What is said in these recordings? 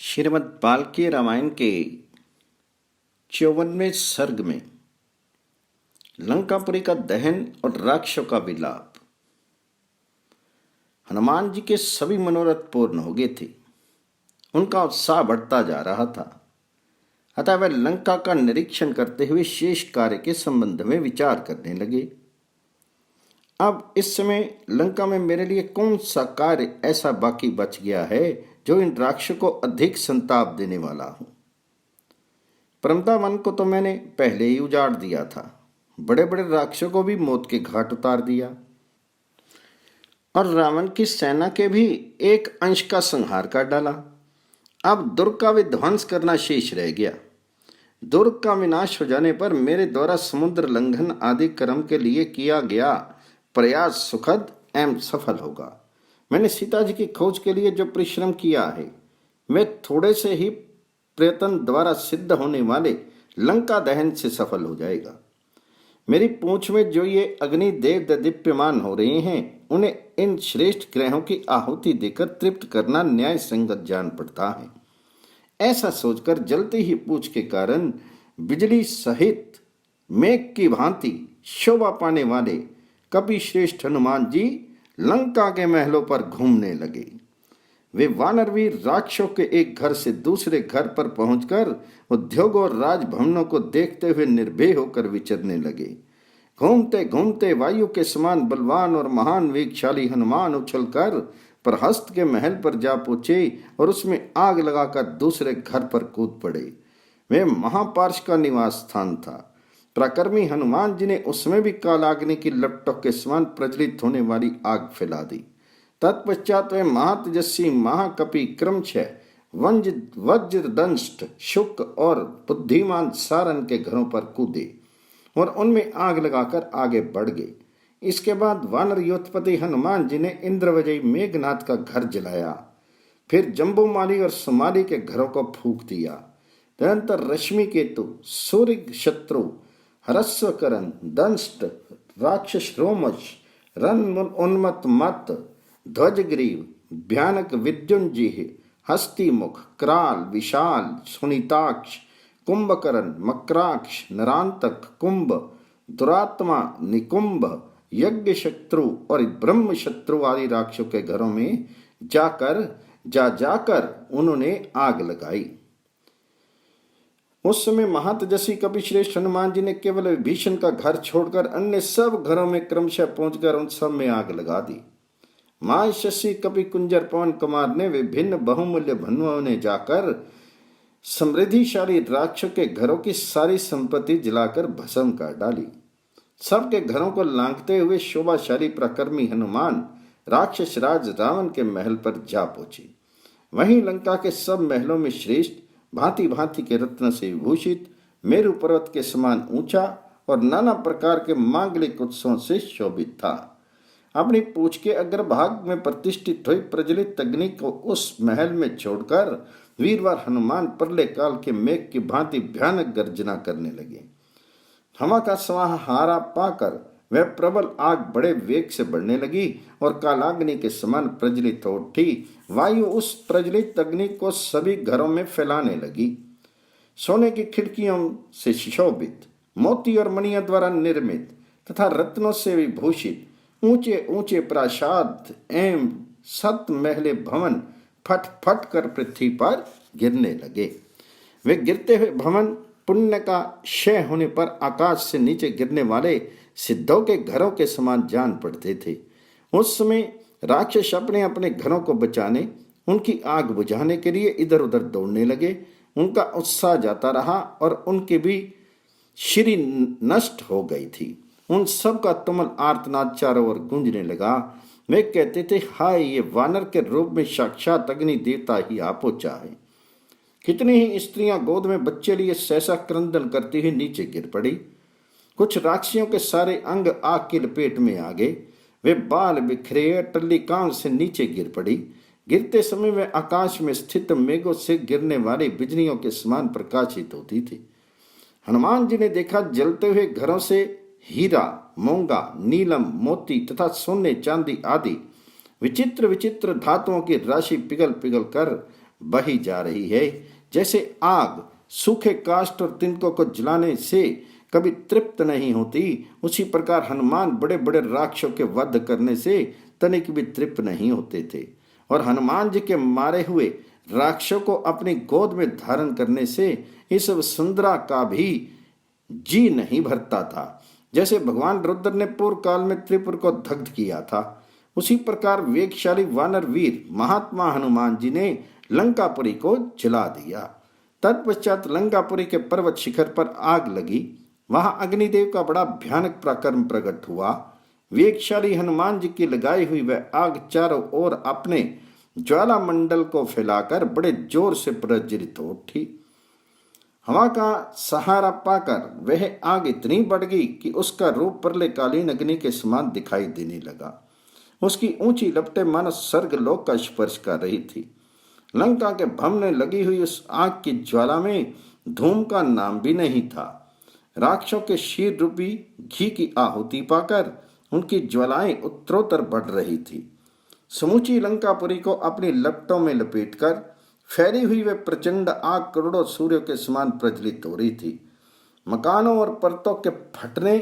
श्रीमद् वाल्मीकि रामायण के 54वें सर्ग में लंकापुरी का दहन और राक्षसों का विलाप। हनुमान जी के सभी मनोरथ पूर्ण हो गए थे। उनका उत्साह बढ़ता जा रहा था। अतः वह लंका का निरीक्षण करते हुए शेष कार्य के संबंध में विचार करने लगे। अब इस समय लंका में मेरे लिए कौन सा कार्य ऐसा बाकी बच गया है जो इन राक्षसों को अधिक संताप देने वाला हूं। परमता वन को तो मैंने पहले ही उजाड़ दिया था, बड़े बड़े राक्षसों को भी मौत के घाट उतार दिया और रावण की सेना के भी एक अंश का संहार कर डाला। अब दुर्ग का विध्वंस करना शेष रह गया। दुर्ग का विनाश हो जाने पर मेरे द्वारा समुद्र लंघन आदि कर्म के लिए किया गया प्रयास सुखद एवं सफल होगा। मैंने सीता जी की खोज के लिए जो परिश्रम किया है वे थोड़े से ही प्रयत्न द्वारा सिद्ध होने वाले लंका दहन से सफल हो जाएगा। मेरी पूंछ में जो ये अग्नि देव दीप्यमान हो रहे हैं उन्हें इन श्रेष्ठ ग्रहों की आहुति देकर तृप्त करना न्याय संगत जान पड़ता है। ऐसा सोचकर जलती ही पूंछ के कारण बिजली सहित मेघ की भांति शोभा पाने वाले कपि श्रेष्ठ हनुमान जी लंका के महलों पर घूमने लगे। वे वानरवीर राक्षसों के एक घर से दूसरे घर पर पहुंचकर उद्योगों और राजभवनों को देखते हुए निर्भय होकर विचरने लगे। घूमते घूमते वायु के समान बलवान और महान वेगशाली हनुमान उछलकर प्रहस्त के महल पर जा पहुंचे और उसमें आग लगाकर दूसरे घर पर कूद पड़े। वे महापार्श का निवास स्थान था। पराक्रमी हनुमान जी ने उसमें भी कालाग्नि की लपटों के समान प्रज्वलित होने वाली आग फैला दी। तत्पश्चात वे महातेजस्वी महाकपि क्रमशः वज्र दंष्ट शुक और बुद्धिमान सारन के घरों पर कूदे और उनमें आग लगाकर आगे बढ़ गए। इसके बाद वानर योधपति हनुमान जी ने इंद्रविजयी मेघनाथ का घर जलाया, फिर जम्बूमाली और सुमाली के घरों को फूंक दिया। तदनंतर रश्मि केतु, सूर्य शत्रु, हरस्वकरण, दंष्ट, राक्षस रोमश, रन उन्मत्त मत, ध्वजग्रीव, भयानक विद्युंजिह, हस्तिमुख, क्राल, विशाल, सुनीताक्ष, कुंभकर्ण, मकराक्ष, नरांतक, कुंभ, दुरात्मा, निकुंभ, यज्ञ शत्रु और ब्रह्म शत्रु आदि राक्षसों के घरों में जाकर उन्होंने आग लगाई। उस समय महातेजस्वी कपि श्रेष्ठ हनुमान जी ने केवल विभीषण का घर छोड़कर अन्य सब घरों में क्रमशः पहुंचकर उन सब में आग लगा दी। महायशस्वी कपि कुंजर पवन कुमार ने विभिन्न बहुमूल्य भनुओं ने जाकर समृद्धिशाली राक्षसों के घरों की सारी संपत्ति जलाकर भस्म कर डाली। सबके घरों को लांघते हुए शोभाशाली प्रकर्मी हनुमान राक्षस राज रावण के महल पर जा पहुंचे। वहीं लंका के सब महलों में श्रेष्ठ भांति भांति के रत्न से विभूषित मेरु पर्वत के समान ऊंचा और नाना प्रकार के मांगलिक उत्सवों से शोभित था। अपनी पूंछ के अग्रभाग में प्रतिष्ठित हुई प्रज्वलित अग्नि को उस महल में छोड़कर वीरवार हनुमान प्रलय काल के मेघ की भांति भयानक गर्जना करने लगे। हवा का सहारा पाकर वह प्रबल आग बड़े वेग से बढ़ने लगी और कालाग्नि के समान प्रज्वलित हो उठी। वायु उस प्रज्वलित अग्नि को सभी घरों में फैलाने लगी। सोने की खिड़कियों से सुशोभित, मोती और मणियों द्वारा निर्मित तथा रत्नों से विभूषित ऊंचे ऊंचे प्रासाद एवं सत महले भवन फट फट कर पृथ्वी पर गिरने लगे। वे गिरते हुए भवन पुण्य का क्षय होने पर आकाश से नीचे गिरने वाले सिद्धों के घरों के समान जान पड़ते थे। उस समय राक्षस अपने अपने घरों को बचाने, उनकी आग बुझाने के लिए इधर उधर दौड़ने लगे। उनका उत्साह जाता रहा और उनकी भी श्री नष्ट हो गई थी। उन सब का तुमुल आर्तनाद चारों ओर गूंजने लगा। वे कहते थे, हाय, ये वानर के रूप में साक्षात अग्नि देवता ही आ पहुंचा है। कितनी ही स्त्रियां गोद में बच्चे लिए सहसा क्रंदन करती हुई नीचे गिर पड़ी। कुछ राक्षसियों के सारे अंग आग की लपेट में आ गए। वे बाल बिखरे टल्ली कान से नीचे गिर पड़ी। गिरते समय वे आकाश में स्थित मेघों से गिरने वाली बिजलियों के समान प्रकाशित होती थी। हनुमान जी ने देखा जलते हुए घरों से हीरा, मूंगा, नीलम, मोती तथा सोने चांदी आदि विचित्र विचित्र धातुओं की राशि पिघल पिघल कर बही जा रही है। जैसे आग सूखे काष्ठ और तिनकों को जलाने से कभी तृप्त नहीं होती, उसी प्रकार हनुमान बड़े बड़े राक्षसों के वध करने से तनिक भी तृप्त नहीं होते थे। और हनुमान जी के मारे हुए राक्षसों को अपनी गोद में धारण करने से इस वसुंधरा का भी जी नहीं भरता था। जैसे भगवान रुद्र ने पूर्व काल में त्रिपुर को दग्ध किया था, उसी प्रकार वेगशाली वानर वीर महात्मा हनुमान जी ने लंकापुरी को जला दिया। तत्पश्चात लंकापुरी के पर्वत शिखर पर आग लगी। वहां अग्निदेव का बड़ा भयानक पराक्रम प्रकट हुआ। वेगशाली हनुमान जी की लगाई हुई वह आग चारों ओर अपने ज्वाला मंडल को फैलाकर बड़े जोर से प्रज्वलित हो उठी। हवा का सहारा पाकर वह आग इतनी बढ़ गई कि उसका रूप परले कालीन अग्नि के समान दिखाई देने लगा। उसकी ऊंची लपटें मानो स्वर्गलोक का स्पर्श कर रही थी। लंका के भमने लगी हुई उस आग की ज्वाला में धूम का नाम भी नहीं था। राक्षसों के शीर रूपी घी की आहुति पाकर उनकी ज्वालाएं उत्तरोत्तर बढ़ रही थी। समूची लंकापुरी को अपनी लपटों में लपेटकर फैली हुई वे प्रचंड आग करोड़ों सूर्यों के समान प्रज्वलित हो रही थी। मकानों और परतों के फटने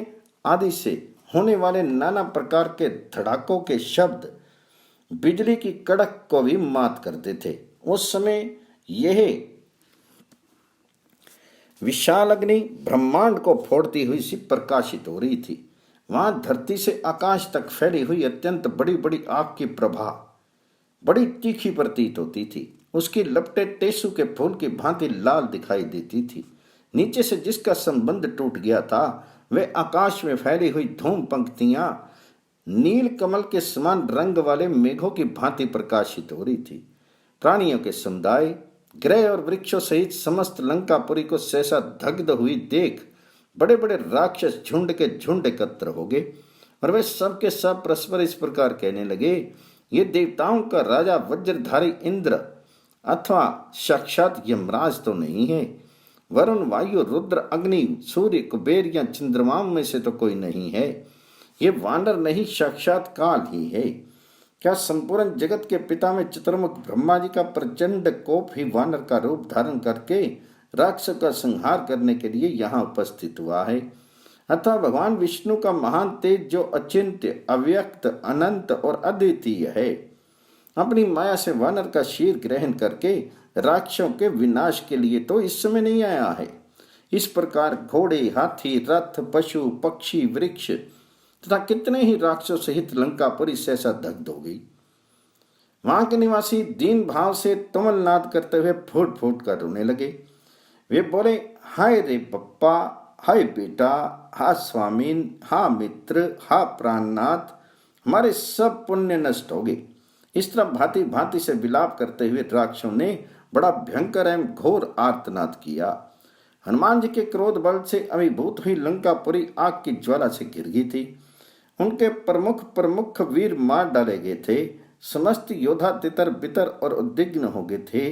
आदि से होने वाले नाना प्रकार के धड़ाकों के शब्द बिजली की कड़क को भी मात करते थे। उस समय यह विशाल अग्नि ब्रह्मांड को फोड़ती हुई सी प्रकाशित हो रही थी। वहां धरती से आकाश तक फैली हुई अत्यंत बड़ी बड़ी आग की प्रभा बड़ी तीखी प्रतीत होती थी। उसकी लपटें टेसू के फूल की भांति लाल दिखाई देती थी। नीचे से जिसका संबंध टूट गया था वे आकाश में फैली हुई धूम पंक्तियां नील कमल के समान रंग वाले मेघों की भांति प्रकाशित हो रही थी। प्राणियों के समुदाय, ग्रह और वृक्षों सहित समस्त लंकापुरी को सहसा दग्ध हुई देख बड़े बड़े राक्षस झुंड के झुंड एकत्र हो गए और वे सब के सब परस्पर इस प्रकार कहने लगे, ये देवताओं का राजा वज्रधारी इंद्र अथवा साक्षात यमराज तो नहीं है। वरुण, वायु, रुद्र, अग्नि, सूर्य, कुबेर या चंद्रमा में से तो कोई नहीं है। ये वानर नहीं, साक्षात काल ही है। क्या संपूर्ण जगत के पिता में चतुर्मुख ब्रह्मा जी का प्रचंड कोप ही वानर का रूप धारण करके राक्षस का संहार करने के लिए यहाँ उपस्थित हुआ है। अतः भगवान विष्णु का महान तेज जो अचिंत्य, अव्यक्त, अनंत और अद्वितीय है, अपनी माया से वानर का शीर ग्रहण करके राक्षसों के विनाश के लिए तो इस समय नहीं आया है। इस प्रकार घोड़े, हाथी, रथ, पशु, पक्षी, वृक्ष तथा कितने ही राक्षसों सहित लंकापुरी सहसा दग्ध हो गई। वहां के निवासी दीन भाव से तुमल नाद करते हुए फूट फूट कर रोने लगे। वे बोले, हाय रे पप्पा, हाय बेटा, हा स्वामीन, हा मित्र, हा प्राणनाथ, हमारे सब पुण्य नष्ट हो गए। इस तरह भांति भांति से विलाप करते हुए राक्षसों ने बड़ा भयंकर एवं घोर आर्तनाद किया। हनुमान जी के क्रोध बल से अभिभूत हुई लंकापुरी आग की ज्वाला से घिर गई थी। उनके प्रमुख प्रमुख वीर मार डाले गए थे। समस्त योद्धा तितर बितर और उद्विग्न हो गए थे।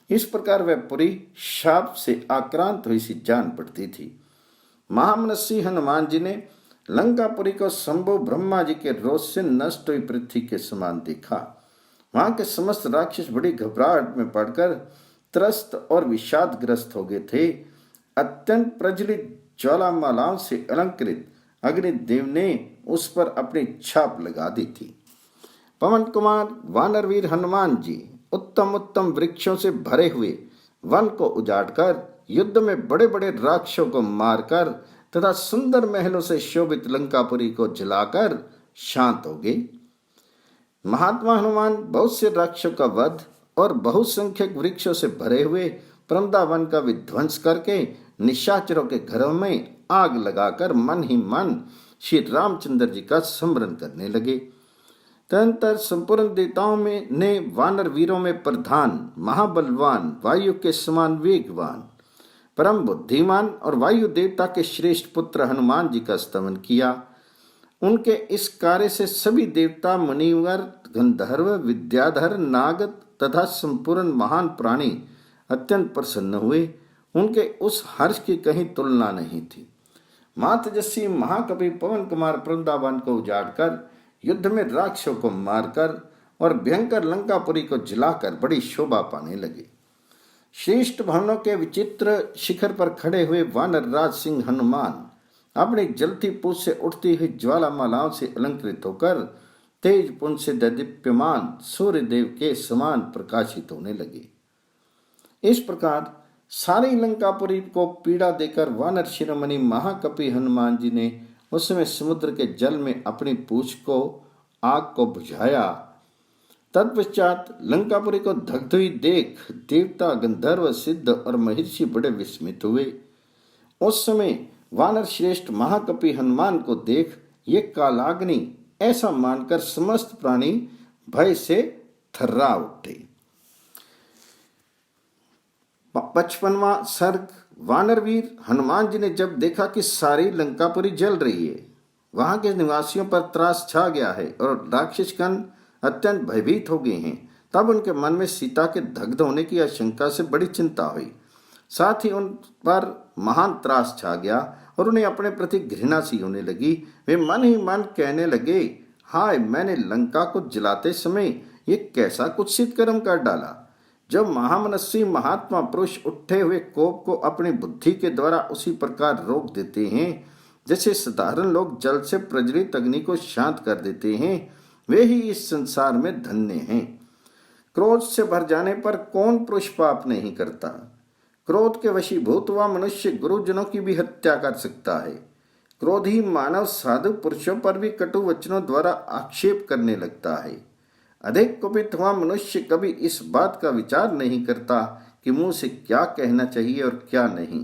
इस प्रकार वह पुरी शाप से आक्रांत हुई सी जान पड़ती थी। महामनस्वी हनुमान जी ने लंकापुरी को शंभु ब्रह्मा जी के रोष से नष्ट हुई पृथ्वी के समान देखा। वहां के समस्त राक्षस बड़ी घबराहट में पड़कर त्रस्त और विषादग्रस्त हो गए थे। अत्यंत प्रज्वलित ज्वालामालाओं से अलंकृत अग्निदेव ने उस पर अपनी छाप लगा दी थी। पवन कुमार वानरवीर हनुमान जी उत्तम उत्तम वृक्षों से भरे हुए वन को उजाड़कर युद्ध में बड़े बड़े राक्षसों को मारकर तथा सुंदर महलों से शोभित लंकापुरी को जलाकर शांत हो गए। महात्मा हनुमान बहुत से राक्षसों का वध और बहुसंख्यक वृक्षों से भरे हुए प्रमदा वन का विध्वंस करके निशाचरों के घरों में आग लगाकर मन ही मन श्री रामचंद्र जी का स्मरण करने लगे। तदनंतर संपूर्ण देवताओं में ने वानर वीरों में प्रधान महाबलवान, वायु के समान वेगवान, परम बुद्धिमान और वायु देवता के श्रेष्ठ पुत्र हनुमान जी का स्तवन किया। उनके इस कार्य से सभी देवता, मुनिवर, गंधर्व, विद्याधर, नाग तथा संपूर्ण महान प्राणी अत्यंत प्रसन्न हुए। उनके उस हर्ष की कहीं तुलना नहीं थी। मातजस्वी महाकवि पवन कुमार वृंदावन को उजाड़कर युद्ध में राक्षसों को मारकर और भयंकर लंकापुरी को जलाकर बड़ी शोभा पाने लगे। श्रेष्ठ भवनों के विचित्र शिखर पर खड़े हुए वानर राज सिंह हनुमान अपनी जलती पूंछ से उठती हुई ज्वालामालाओं से अलंकृत होकर तेज पुंज से दीप्यमान सूर्य देव के समान प्रकाशित होने लगे। इस प्रकार सारी लंकापुरी को पीड़ा देकर वानर शिरोमणि महाकपि हनुमान जी ने उस समय समुद्र के जल में अपनी पूंछ को आग को बुझाया। तत्पश्चात लंकापुरी को दग्ध हुई देख देवता, गंधर्व, सिद्ध और महर्षि बड़े विस्मित हुए। उस समय वानर श्रेष्ठ महाकपि हनुमान को देख ये कालाग्नि ऐसा मानकर समस्त प्राणी भय से थर्रा उठे। 55वां सर्ग। वानरवीर हनुमान जी ने जब देखा कि सारी लंकापुरी जल रही है, वहां के निवासियों पर त्रास छा गया है और राक्षसगण अत्यंत भयभीत हो गए हैं, तब उनके मन में सीता के दग्ध होने की आशंका से बड़ी चिंता हुई। साथ ही उन पर महान त्रास छा गया और उन्हें अपने प्रति घृणा सी होने लगी। वे मन ही मन कहने लगे, हाय, मैंने लंका को जलाते समय ये कैसा कुत्सित कर्म कर डाला। जो महामनस्वी महात्मा पुरुष उठे हुए कोप को अपनी बुद्धि के द्वारा उसी प्रकार रोक देते हैं जैसे साधारण लोग जल से प्रज्वलित अग्नि को शांत कर देते हैं, वे ही इस संसार में धन्य हैं। क्रोध से भर जाने पर कौन पुरुष पाप नहीं करता। क्रोध के वशीभूत हुआ मनुष्य गुरुजनों की भी हत्या कर सकता है। क्रोधी मानव साधु पुरुषों पर भी कटु वचनों द्वारा आक्षेप करने लगता है। अधिक कुपित हुआ मनुष्य कभी इस बात का विचार नहीं करता कि मुंह से क्या कहना चाहिए और क्या नहीं।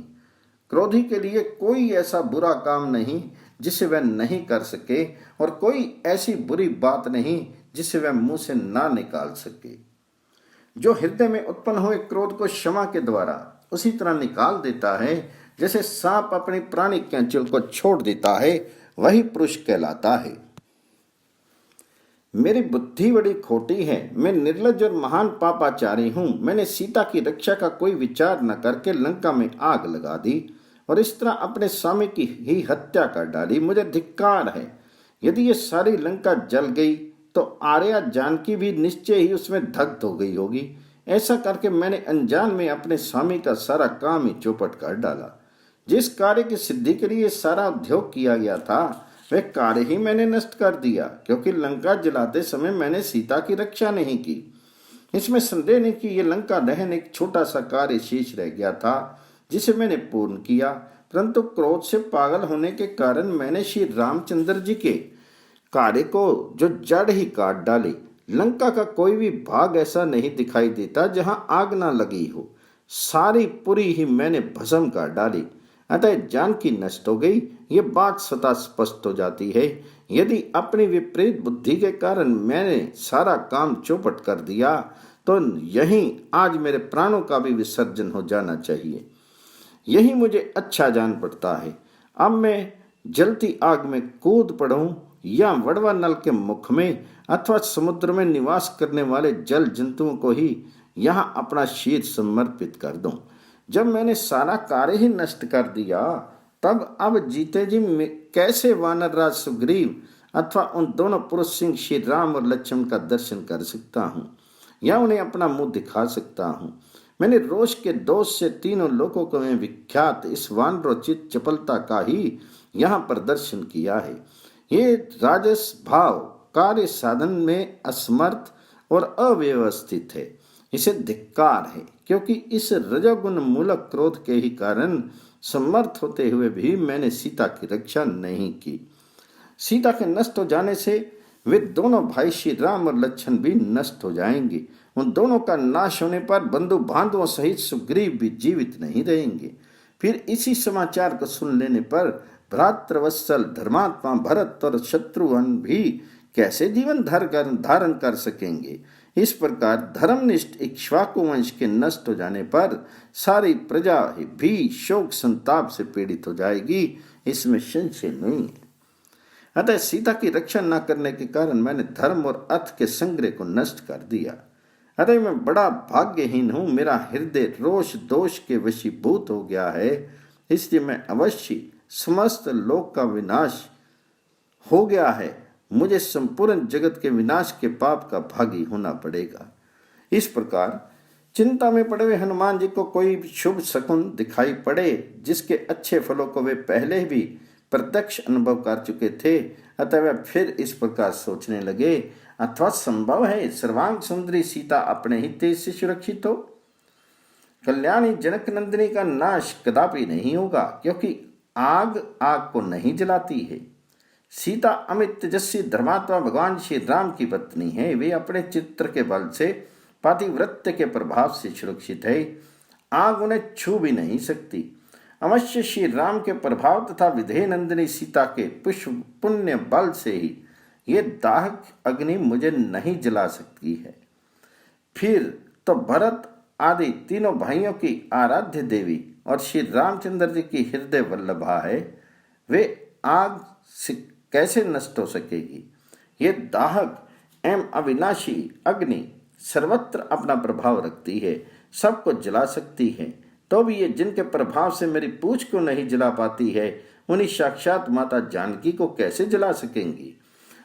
क्रोधी के लिए कोई ऐसा बुरा काम नहीं जिसे वह नहीं कर सके और कोई ऐसी बुरी बात नहीं जिसे वह मुंह से ना निकाल सके। जो हृदय में उत्पन्न हुए क्रोध को क्षमा के द्वारा उसी तरह निकाल देता है जैसे सांप अपनी प्राणी कैंचुल को छोड़ देता है, वही पुरुष कहलाता है। मेरी बुद्धि बड़ी खोटी है, मैं निर्लज और महान पापाचारी हूँ। मैंने सीता की रक्षा का कोई विचार न करके लंका में आग लगा दी और इस तरह अपने स्वामी की ही हत्या कर डाली। मुझे धिक्कार है। यदि ये सारी लंका जल गई तो आर्या जानकी भी निश्चय ही उसमें दग्ध हो गई होगी। ऐसा करके मैंने अनजान में अपने स्वामी का सारा काम ही चौपट कर डाला। जिस कार्य की सिद्धि के लिए सारा उद्योग किया गया था वह कार्य ही मैंने नष्ट कर दिया, क्योंकि लंका जलाते समय मैंने सीता की रक्षा नहीं की। इसमें संदेह नहीं कि यह लंका दहन एक छोटा सा कार्य शेष रह गया था जिसे मैंने पूर्ण किया, परंतु क्रोध से पागल होने के कारण मैंने श्री रामचंद्र जी के कार्य को जो जड़ ही काट डाली। लंका का कोई भी भाग ऐसा नहीं दिखाई देता जहां आग ना लगी हो। सारी पुरी ही मैंने भस्म कर डाली, अतः जानकी नष्ट हो गई। ये बात स्वतः स्पष्ट हो जाती है। यदि अपनी विपरीत बुद्धि के कारण मैंने सारा काम चौपट कर दिया तो यहीं आज मेरे प्राणों का भी विसर्जन हो जाना चाहिए। यही मुझे अच्छा जान पड़ता है। अब मैं जलती आग में कूद पड़ूं या वड़वा नल के मुख में अथवा समुद्र में निवास करने वाले जल जंतुओं को ही यहाँ अपना शीर समर्पित कर दूं। जब मैंने सारा कार्य ही नष्ट कर दिया तब अब जीते जी कैसे वानर राज सुग्रीव अथवा उन दोनों पुरुष सिंह श्री राम और लक्ष्मण का दर्शन कर सकता हूँ या उन्हें अपना मुंह दिखा सकता हूँ। मैंने रोष के दोष से तीनों लोगों को में विख्यात इस वानरोचित चपलता का ही यहाँ प्रदर्शन किया है। ये राजस भाव कार्य साधन में असमर्थ और अव्यवस्थित है। इसे धिक्कार है, क्योंकि इस रजोगुण मूलक क्रोध के ही कारण समर्थ होते हुए भी मैंने सीता की रक्षा नहीं की। सीता के नष्ट हो जाने से वे दोनों भाई श्री राम और लक्ष्मण भी नष्ट हो जाएंगे। उन दोनों का नाश होने पर बंधु बांधवों सहित सुग्रीव भी जीवित नहीं रहेंगे। फिर इसी समाचार को सुन लेने पर भ्रातृवत्सल धर्मात्मा भरत और शत्रुघ्न भी कैसे जीवन धारण कर सकेंगे। इस प्रकार धर्मनिष्ठ इक्ष्वाकु वंश के नष्ट हो जाने पर सारी प्रजा भी शोक संताप से पीड़ित हो जाएगी, इसमें संशय नहीं है। अतः सीता की रक्षा न करने के कारण मैंने धर्म और अर्थ के संग्रह को नष्ट कर दिया। अतः मैं बड़ा भाग्यहीन हूँ। मेरा हृदय रोष दोष के वशीभूत हो गया है, इसलिए मैं अवश्य समस्त लोक का विनाश हो गया है। मुझे संपूर्ण जगत के विनाश के पाप का भागी होना पड़ेगा। इस प्रकार चिंता में पड़े हुए हनुमान जी को कोई शुभ शकुन दिखाई पड़े जिसके अच्छे फलों को वे पहले भी प्रत्यक्ष अनुभव कर चुके थे, अतः वे फिर इस प्रकार सोचने लगे, अथवा संभव है सर्वांग सुंदरी सीता अपने ही तेज से सुरक्षित हो। कल्याणी जनक नंदिनी का नाश कदापि नहीं होगा, क्योंकि आग आग को नहीं जलाती है। सीता अमित तेजस्वी धर्मात्मा भगवान श्री राम की पत्नी है। वे अपने चित्र के बल से पातिव्रत्य के प्रभाव से सुरक्षित है। आग उन्हें छू भी नहीं सकती। अवश्य श्री राम के प्रभाव तथा विधेय नंदिनी सीता के पुष्प पुण्य बल से ही ये दाहक अग्नि मुझे नहीं जला सकती है। फिर तो भरत आदि तीनों भाइयों की आराध्य देवी और श्री रामचंद्र जी की हृदय वल्लभा है, वे आग से कैसे नष्ट हो सकेगी। ये दाहक एवं अविनाशी अग्नि सर्वत्र अपना प्रभाव रखती है, सबको जला सकती है। तो भी ये जिनके प्रभाव से मेरी पूंछ को नहीं जला पाती है, उन्हीं साक्षात माता जानकी को कैसे जला सकेंगी।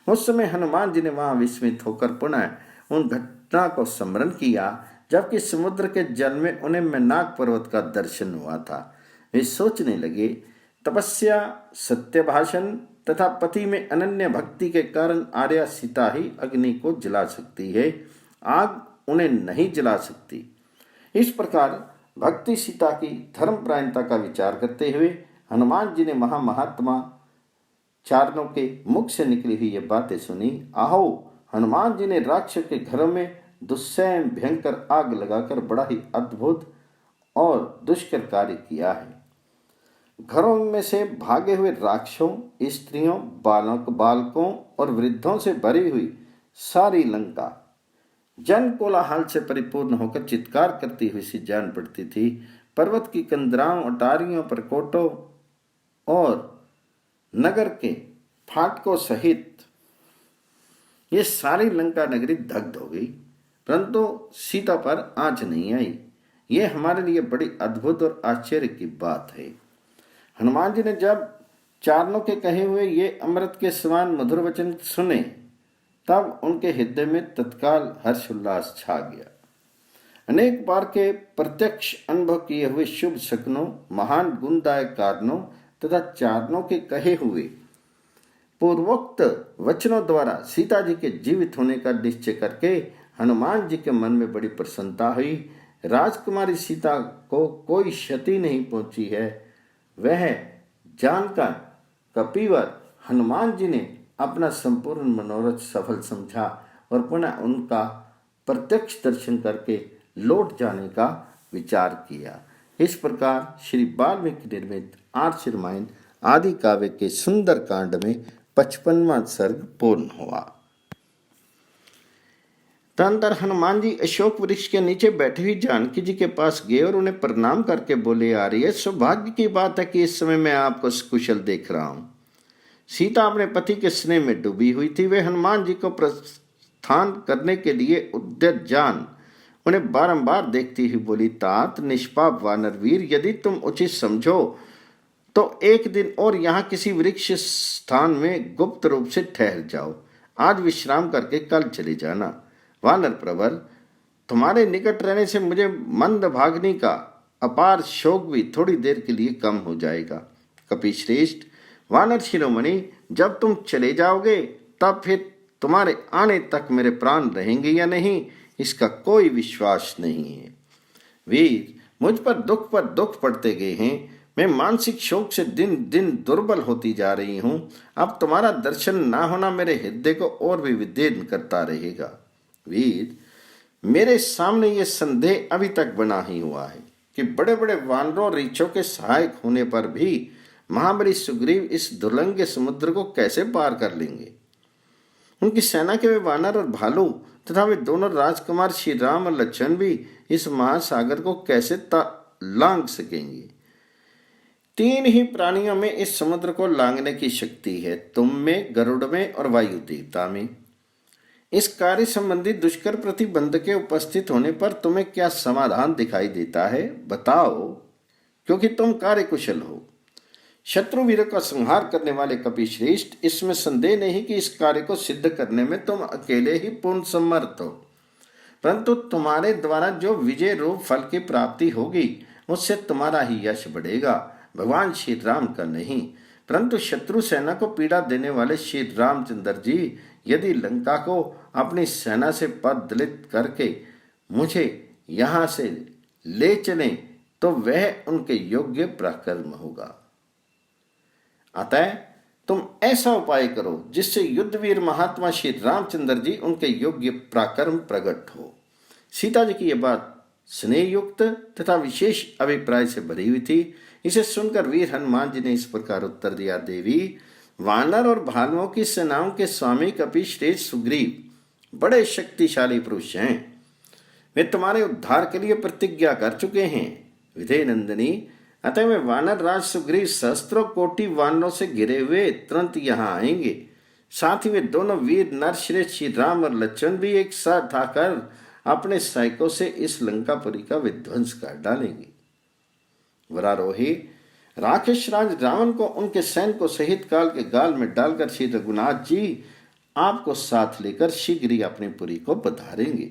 उस समय हनुमान जी ने वहां विस्मित होकर पुनः उन घटना को स्मरण किया जबकि समुद्र के जल में उन्हें मैनाक पर्वत का दर्शन हुआ था। वे सोचने लगे, तपस्या, सत्य भाषण तथा पति में अनन्य भक्ति के कारण आर्या सीता ही अग्नि को जला सकती है, आग उन्हें नहीं जला सकती। इस प्रकार भक्ति सीता की धर्मपरायणता का विचार करते हुए हनुमान जी ने महात्मा चारणों के मुख से निकली हुई ये बातें सुनी। आहो, हनुमान जी ने राक्षस के घरों में दुस्सह भयंकर आग लगाकर बड़ा ही अद्भुत और दुष्कर कार्य किया है। घरों में से भागे हुए राक्षसों, स्त्रियों, बालकों और वृद्धों से भरी हुई सारी लंका जन कोलाहल से परिपूर्ण होकर चित्कार करती हुई सी जान पड़ती थी। पर्वत की कंदराओं, अटारियों, परकोटों और नगर के फाटकों सहित ये सारी लंका नगरी दग्ध हो गई, परंतु सीता पर आंच नहीं आई। ये हमारे लिए बड़ी अद्भुत और आश्चर्य की बात है। हनुमान जी ने जब चारणों के कहे हुए ये अमृत के समान मधुर वचन सुने, तब उनके हृदय में तत्काल हर्षोल्लास छा गया। अनेक बार के प्रत्यक्ष अनुभव किए हुए शुभ शकुनों, महान गुणदायक कारणों तथा चारणों के कहे हुए पूर्वोक्त वचनों द्वारा सीता जी के जीवित होने का निश्चय करके हनुमान जी के मन में बड़ी प्रसन्नता हुई। राजकुमारी सीता को कोई क्षति नहीं पहुंची है, वह जानकर कपिवर हनुमान जी ने अपना संपूर्ण मनोरथ सफल समझा और पुनः उनका प्रत्यक्ष दर्शन करके लौट जाने का विचार किया। इस प्रकार श्री वाल्मीकि निर्मित आर्ष रामायण आदि काव्य के सुंदर कांड में 55वां सर्ग पूर्ण हुआ। तदनंतर हनुमान जी अशोक वृक्ष के नीचे बैठी हुई जानकी जी के पास गए और उन्हें प्रणाम करके बोले, आ रही है, सौभाग्य की बात है कि इस समय मैं आपको कुशल देख रहा हूँ। सीता अपने पति के स्नेह में डूबी हुई थी। वे हनुमान जी को प्रस्थान करने के लिए उद्यत जान उन्हें बारंबार देखती हुई बोली, तात निष्पाप वानर वीर, यदि तुम उचित समझो तो एक दिन और यहाँ किसी वृक्ष स्थान में गुप्त रूप से ठहर जाओ। आज विश्राम करके कल चले जाना। वानर प्रवर, तुम्हारे निकट रहने से मुझे मंद भागनी का अपार शोक भी थोड़ी देर के लिए कम हो जाएगा। कपिश्रेष्ठ, वानर शिरोमणि, जब तुम चले जाओगे तब फिर तुम्हारे आने तक मेरे प्राण रहेंगे या नहीं, इसका कोई विश्वास नहीं है। वीर, मुझ पर दुख पड़ते गए हैं। मैं मानसिक शोक से दिन दिन दुर्बल होती जा रही हूँ। अब तुम्हारा दर्शन ना होना मेरे हृदय को और भी विदीर्ण करता रहेगा। वीर, मेरे सामने ये संदेह अभी तक बना ही हुआ है कि बड़े बड़े वानरों रीछों के सहायक होने पर भी महाबली सुग्रीव इस दुर्लंघ समुद्र को कैसे पार कर लेंगे। उनकी सेना के वे वानर और भालू तथा वे दोनों राजकुमार श्री राम और लक्ष्मण भी इस महासागर को कैसे लांघ सकेंगे। तीन ही प्राणियों में इस समुद्र को लांघने की शक्ति है, तुम में, गरुड़ में और वायु देवता में। इस कार्य संबंधी दुष्कर प्रतिबंध के उपस्थित होने पर तुम्हें क्या समाधान दिखाई देता है, बताओ, क्योंकि तुम कार्य कुशल हो। शत्रु वीरों का संहार करने वाले कपिश्रेष्ठ, इसमें संदेह नहीं कि इस कार्य को सिद्ध करने में तुम अकेले ही पूर्ण समर्थ हो। परंतु तुम्हारे द्वारा जो विजय रूप फल की प्राप्ति होगी उससे तुम्हारा ही यश बढ़ेगा, भगवान श्री राम का नहीं। परंतु शत्रु सेना को पीड़ा देने वाले श्री रामचंद्र जी यदि लंका को अपनी सेना से पददलित करके मुझे यहाँ से ले चलें तो वह उनके योग्य पराक्रम होगा। अतः तुम ऐसा उपाय करो जिससे युद्धवीर महात्मा श्री रामचंद्र जी उनके योग्य पराक्रम प्रकट हो। सीता जी की यह बात स्नेह युक्त तथा विशेष अभिप्राय से भरी हुई थी। इसे सुनकर वीर हनुमान जी ने इस प्रकार उत्तर दिया, देवी, वानर और भालुओं की सेनाओं के स्वामी कपिश्रेष्ठ सुग्रीव बड़े शक्तिशाली पुरुष हैं। वे तुम्हारे उद्धार के लिए प्रतिज्ञा कर चुके हैं। विधेय नंदिनी, अतः वे वानर राज सुग्रीव सहस्त्रों कोटि वानरों से घिरे हुए तुरंत यहाँ आएंगे। साथ ही वे दोनों वीर नरश्रेष्ठ श्री राम और लक्ष्मण भी एक साथ आकर अपने सैनिकों से इस लंकापुरी का विध्वंस कर डालेंगे। वरारोही, राक्षस राज रावण को उनके सैनिकों सहित काल के गाल में डालकर श्री रघुनाथ जी आपको साथ लेकर शीघ्र ही अपनी पुरी को पधारेंगे।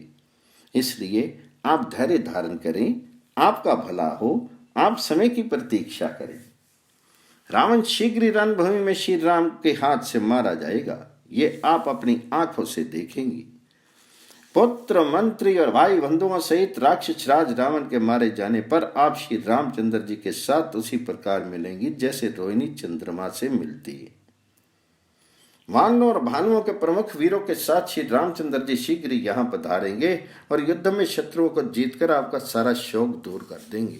इसलिए आप धैर्य धारण करें, आपका भला हो, आप समय की प्रतीक्षा करें। रावण शीघ्र ही रणभूमि में श्री राम के हाथ से मारा जाएगा, ये आप अपनी आंखों से देखेंगी। पुत्र, मंत्री और भाई बंधुओं सहित राक्षस राज रावण के मारे जाने पर आप श्री रामचंद्र जी के साथ उसी प्रकार मिलेंगी जैसे रोहिणी चंद्रमा से मिलती है। वानरों और भालुओं के प्रमुख वीरों के साथ श्री रामचंद्र जी शीघ्र ही यहाँ पधारेंगे और युद्ध में शत्रुओं को जीतकर आपका सारा शोक दूर कर देंगे।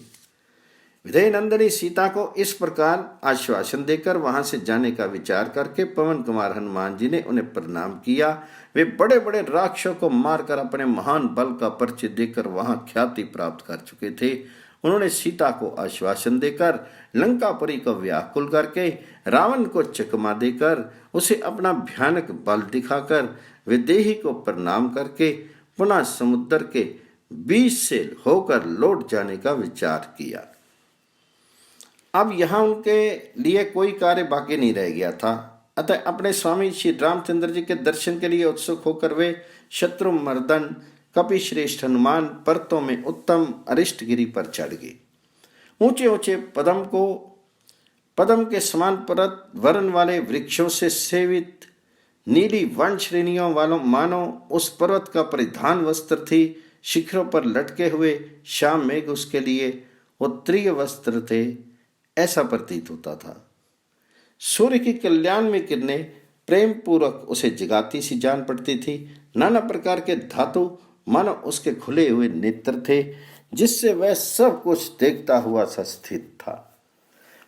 विधेय नंदिनी सीता को इस प्रकार आश्वासन देकर वहां से जाने का विचार करके पवन कुमार हनुमान जी ने उन्हें प्रणाम किया। वे बड़े बड़े राक्षसों को मारकर अपने महान बल का परिचय देकर वहां ख्याति प्राप्त कर चुके थे। उन्होंने सीता को आश्वासन देकर लंकापुरी को व्याकुल करके रावण को चकमा देकर उसे अपना भयानक बल दिखाकर विदेही को प्रणाम करके पुनः समुद्र के बीच से होकर लौट जाने का विचार किया। अब यहाँ उनके लिए कोई कार्य बाकी नहीं रह गया था। अतः अपने स्वामी श्री रामचंद्र जी के दर्शन के लिए उत्सुक होकर वे शत्रु मर्दन कपिश्रेष्ठ हनुमान पर्वतों में उत्तम अरिष्टगिरी पर चढ़ गए। ऊंचे ऊंचे पदम के समान पर्वत वर्ण वाले वृक्षों से सेवित नीली वन श्रेणियों वालों मानो उस पर्वत का परिधान वस्त्र थी। शिखरों पर लटके हुए श्याम मेघ उसके लिए उत्तरीय वस्त्र थे, ऐसा प्रतीत होता था। सूर्य की कल्याण में किरणें प्रेम पूर्वक उसे जगाती सी जान पड़ती थी। नाना प्रकार के धातु मानो उसके खुले हुए नेत्र थे, जिससे वह सब कुछ देखता हुआ सा स्थित था।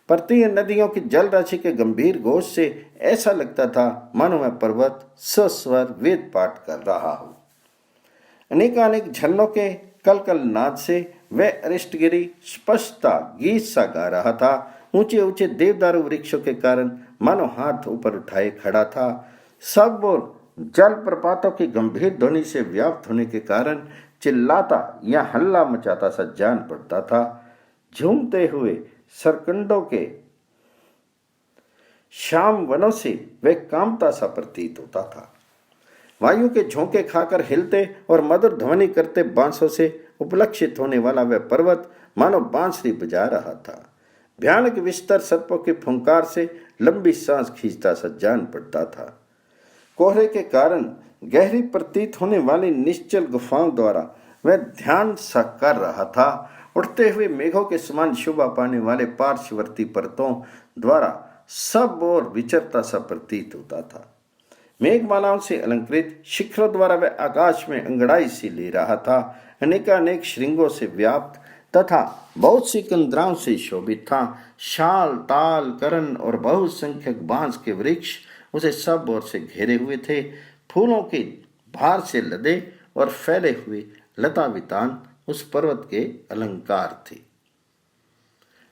प्रतीय नदियों की जल राशि के गंभीर घोष से ऐसा लगता था मानो वह पर्वत सस्वर वेद पाठ कर रहा हो। अनेकानेक झरनों के कलकल नाद से वह अरिष्टगिरी स्पष्टता गीत सा गा रहा था। ऊंचे ऊंचे देवदारू वृक्षों के कारण मानो हाथ ऊपर उठाए खड़ा था। सब और जल प्रपातों की गंभीर ध्वनि से व्याप्त होने के कारण चिल्लाता या हल्ला मचाता सा जान पड़ता था। झूमते हुए सरकंडों के श्याम वनों से वह कामता सा प्रतीत होता था। वायु के झोंके खाकर हिलते और मधुर ध्वनि करते बांसों से उपलक्षित होने वाला वह पर्वत मानो बांसुरी बजा रहा था। भयानक विस्तर सर्पों की फुंकार से लंबी सांस खींचता सा जान पड़ता था। कोहरे के कारण गहरी प्रतीत होने वाली निश्चल गुफाओं द्वारा वह ध्यान सा कर रहा था। उठते हुए मेघों के समान शोभा पाने वाले पार्श्ववर्ती पर्वतों द्वारा सब ओर विचरता सा प्रतीत होता था। मेघमालाओं से अलंकृत शिखरों द्वारा वह आकाश में अंगड़ाई सी ले रहा था। अनेकानेक श्रृंगों से व्याप्त तथा बहुत सी कंदराओं से शोभित था। शाल, ताल, करण और बहुसंख्यक बांस के वृक्ष उसे सब ओर से घेरे हुए थे। फूलों के भार से लदे और फैले हुए लता वितान उस पर्वत के अलंकार थे।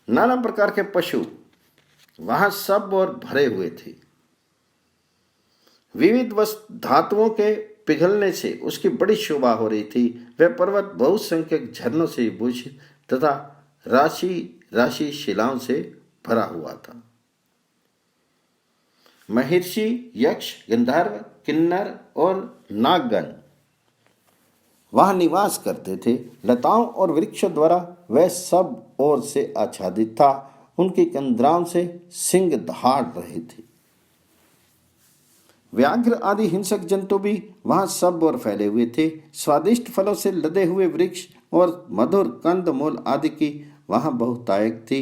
नाना प्रकार के पशु वहां सब ओर भरे हुए थे। विविध धातुओं के पिघलने से उसकी बड़ी शोभा हो रही थी। वह पर्वत बहुसंख्यक झरनों से भूषित तथा राशि राशि शिलाओं से भरा हुआ था। महर्षि, यक्ष, गंधर्व, किन्नर और नागगण वहां निवास करते थे। लताओं और वृक्षों द्वारा वह सब ओर से आच्छादित था। उनकी कंदराओं से सिंह दहाड़ रहे थे। व्याघ्र आदि हिंसक जंतु भी वहां सब ओर फैले हुए थे। स्वादिष्ट फलों से लदे हुए वृक्ष और मधुर कंद मूल आदि की वहां बहुतायत थी।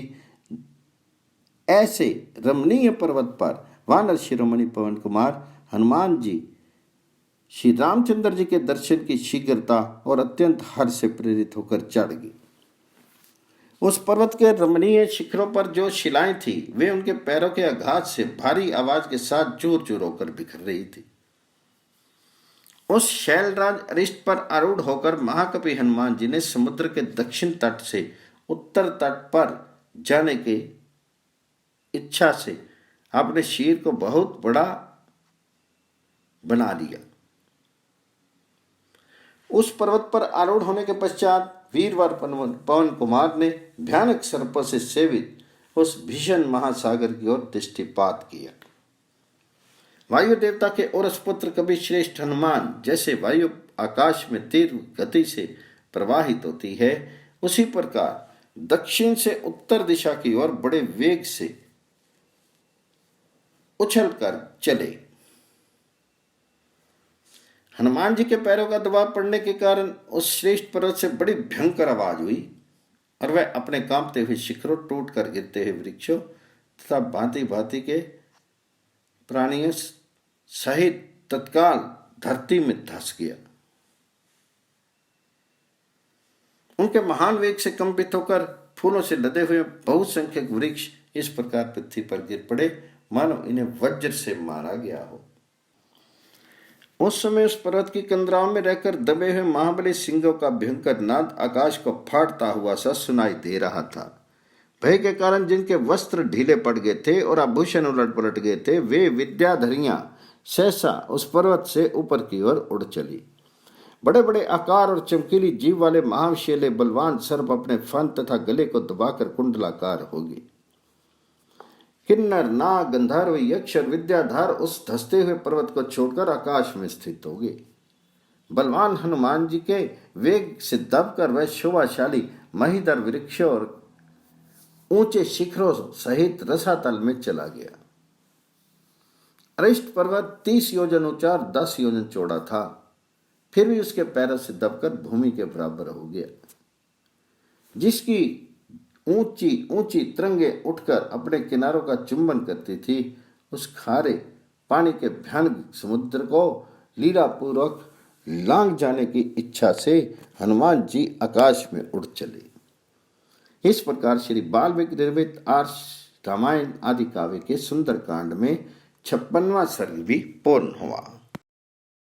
ऐसे रमणीय पर्वत पर वानर शिरोमणि पवन कुमार हनुमान जी श्री रामचंद्र जी के दर्शन की शीघ्रता और अत्यंत हर्ष से प्रेरित होकर चढ़ गए। उस पर्वत के रमणीय शिखरों पर जो शिलाएं थी वे उनके पैरों के आघात से भारी आवाज के साथ चूर चूर होकर बिखर रही थी। उस शैलराज अरिष्ट पर आरूढ़ होकर महाकवि हनुमान जी ने समुद्र के दक्षिण तट से उत्तर तट पर जाने के इच्छा से अपने शीर को बहुत बड़ा बना लिया। उस पर्वत पर आरूढ़ होने के पश्चात वीरवर पवन कुमार ने भयानक सर्पों से सेवित उस भीषण महासागर की ओर दृष्टिपात किया। वायु देवता के औरस पुत्र कवि श्रेष्ठ हनुमान जैसे वायु आकाश में तीव्र गति से प्रवाहित होती है, उसी प्रकार दक्षिण से उत्तर दिशा की ओर बड़े वेग से उछल कर चले। हनुमान जी के पैरों का दबाव पड़ने के कारण उस श्रेष्ठ पर्वत से बड़ी भयंकर आवाज हुई और वह अपने कांपते हुए शिखरों, टूट कर गिरते हुए वृक्षों तथा भांति भांति के प्राणियों सहित तत्काल धरती में धंस गया। उनके महान वेग से कंपित होकर फूलों से लदे हुए बहुसंख्यक वृक्ष इस प्रकार पृथ्वी पर गिर पड़े मानो इन्हें वज्र से मारा गया हो। उस समय उस पर्वत की कंदराओं में रहकर दबे हुए महाबली सिंहों का भयंकर नाद आकाश को फाड़ता हुआ सा सुनाई दे रहा था। भय के कारण जिनके वस्त्र ढीले पड़ गए थे और आभूषण उलट पलट गए थे, वे विद्याधरियां सहसा उस पर्वत से ऊपर की ओर उड़ चली। बड़े बड़े आकार और चमकीली जीव वाले महाविशेले बलवान सर्प अपने फन तथा गले को दबाकर कुंडलाकार हो गए। किन्नर, नाग, गंधर्व, यक्ष और विद्याधर उस धंसते हुए पर्वत को छोड़कर आकाश में स्थित हो गए। बलवान हनुमान जी के वेग से दबकर वह शोभाशाली महीधर वृक्षों और ऊंचे शिखरों सहित रसातल में चला गया। अरिष्ट पर्वत 30 योजन ऊंचा और 10 योजन चौड़ा था, फिर भी उसके पैरों से दबकर भूमि के बराबर हो गया। जिसकी ऊंची ऊंची तरंगें उठकर अपने किनारों का चुंबन करती थी, उस खारे पानी के भयानक समुद्र को लीलापूर्वक लांघ जाने की इच्छा से हनुमान जी आकाश में उड़ चले। इस प्रकार श्री वाल्मीकि निर्मित आर्ष रामायण आदि काव्य के सुंदर कांड में 56वां सर्ग भी पूर्ण हुआ।